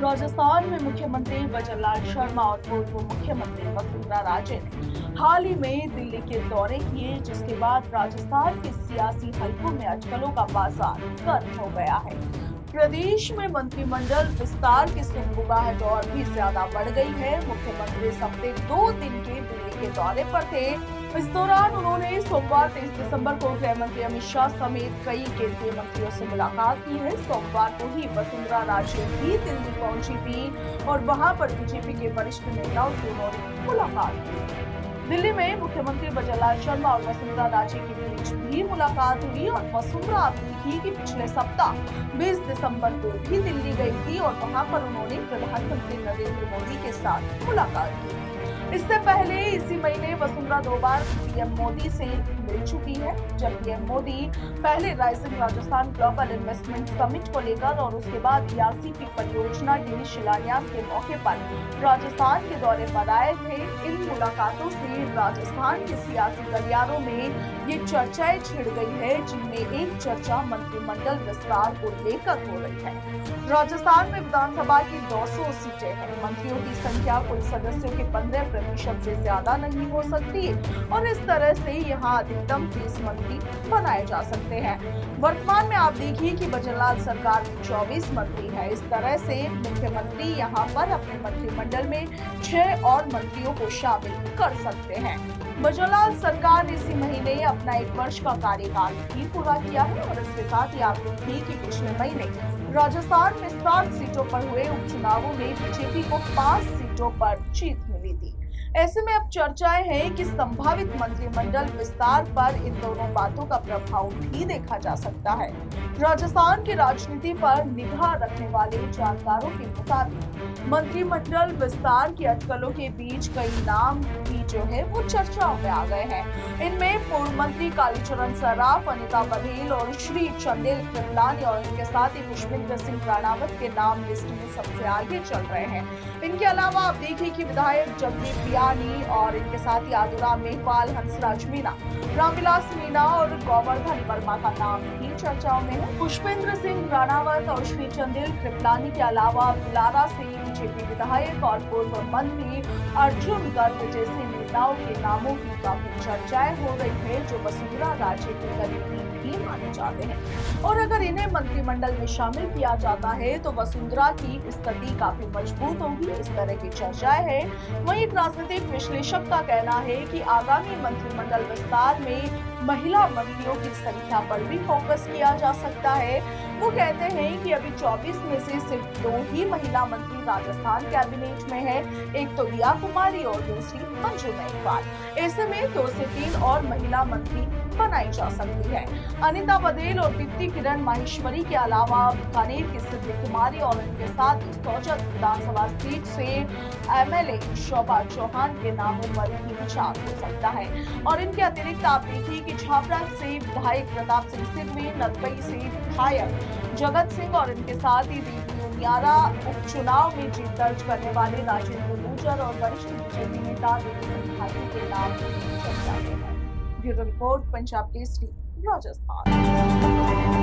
राजस्थान में मुख्यमंत्री भजनलाल शर्मा और पूर्व मुख्यमंत्री वसुंधरा राजे ने हाल ही में दिल्ली के दौरे किए, जिसके बाद राजस्थान के सियासी हलकों में अटकलों का बाजार गर्म हो गया है। प्रदेश में मंत्रिमंडल विस्तार की सुगबुगाहट और भी ज्यादा बढ़ गई है। मुख्यमंत्री इस हफ्ते 2 दिन के दिल्ली के दौरे पर थे। इस दौरान उन्होंने सोमवार 23 दिसंबर को गृह मंत्री अमित शाह समेत कई केंद्रीय मंत्रियों से मुलाकात की है। सोमवार को ही वसुंधरा राजे भी दिल्ली पहुंची थी और वहां पर बीजेपी के वरिष्ठ नेताओं से उन्होंने मुलाकात की। दिल्ली में मुख्यमंत्री भजनलाल शर्मा और वसुंधरा राजे के बीच भी मुलाकात हुई और वसुंधरा आपकी थी कि पिछले सप्ताह 20 दिसंबर को भी दिल्ली गई थी और वहां पर उन्होंने प्रधानमंत्री नरेंद्र मोदी के साथ मुलाकात की। इससे पहले इसी महीने वसुंधरा 2 बार पीएम मोदी से मिल चुकी है। जब पीएम मोदी पहले rising Rajasthan global investment summit को लेकर और उसके बाद यासीपी परियोजना के शिलान्यास के मौके पर राजस्थान के दौरे पर आए थे। इन मुलाकातों से राजस्थान के सियासी गलियारों में ये चर्चाएं छिड़ गई है, जिनमें एक चर्चा मंत्रिमंडल विस्तार को लेकर हो रही है। राजस्थान में विधानसभा की 200 सीटें हैं। मंत्रियों की संख्या कुल सदस्यों के 15% से ज्यादा नहीं हो सकती और इस तरह से यहाँ अधिकतम 30 मंत्री बनाए जा सकते हैं। वर्तमान में आप देखिए कि भजनलाल सरकार में 24 मंत्री है। इस तरह से मुख्यमंत्री यहाँ पर अपने मंत्रिमंडल में 6 और मंत्रियों को शामिल कर सकते हैं। भजनलाल सरकार ने इसी महीने अपना 1 वर्ष का कार्यकाल भी पूरा किया है और इसके साथ ही आप देखिए कि पिछले महीने राजस्थान में 7 सीटों पर हुए उपचुनावों में बीजेपी को 5 सीटों पर जीत मिली थी। ऐसे में अब चर्चाएं हैं कि संभावित मंत्रिमंडल विस्तार पर इन दोनों बातों का प्रभाव भी देखा जा सकता है। राजस्थान की राजनीति पर निगाह रखने वाले जानकारों के मुताबिक मंत्रिमंडल विस्तार की अटकलों के बीच कई नाम भी जो है वो चर्चाओं में आ गए हैं। इनमें पूर्व मंत्री कालीचरण सराफ, अनिता बघेल और श्री चंदेल कृपलानी और इनके साथ ही पुष्पेंद्र सिंह राणावत के नाम लिस्ट में सबसे आगे चल रहे हैं। इनके अलावा आप देखिए कि विधायक जगदीप बियानी और इनके साथ ही आदुराम मेघवाल, हंसराज मीणा, रामविलास मीणा और गोवर्धन वर्मा का नाम भी चर्चाओं में है। पुष्पेंद्र सिंह राणावत और श्री चंदेल कृपलानी के अलावा बुलारा से बीजेपी विधायक और पूर्व मंत्री अर्जुन गर्ग जैसे नेताओं के नामों की काफी चर्चाएं हो रही है, जो वसुंधरा राजे के करीबी भी माने जाते हैं। और अगर इन्हें मंत्रिमंडल में शामिल किया जाता है तो वसुंधरा की स्थिति काफी मजबूत होगी, इस तरह की चर्चाएं हैं। वहीं एक राजनीतिक विश्लेषक का कहना है कि आगामी मंत्रिमंडल विस्तार में महिला मंत्रियों की संख्या पर भी फोकस किया जा सकता है। वो कहते हैं कि अभी 24 में से सिर्फ 2 ही महिला मंत्री राजस्थान कैबिनेट में है, एक तो दिया कुमारी और दूसरी मंजू मेघवाल। ऐसे में 2 से 3 और महिला मंत्री बनाई जा सकती है। अनिता बघेल और दीप्ति किरण माहेश्वरी के अलावा बीकानेर की सिद्धि कुमारी और इनके साथ सोजत विधानसभा सीट से एमएलए शोभा चौहान के नामों पर भी विचार हो सकता है। और इनके अतिरिक्त आप देखिए कि छापरा से विधायक प्रताप सिंह सिद्धवी, नरपई से विधायक जगत सिंह और इनके साथ ही न्यारा उपचुनाव में जीत दर्ज करने वाले राजेंद्र गुर्जर और वरिष्ठ बीजेपी नेता देवेंद्र के नाम चर्चा में है। Bureau report, Punjab Kesari, Rajasthan.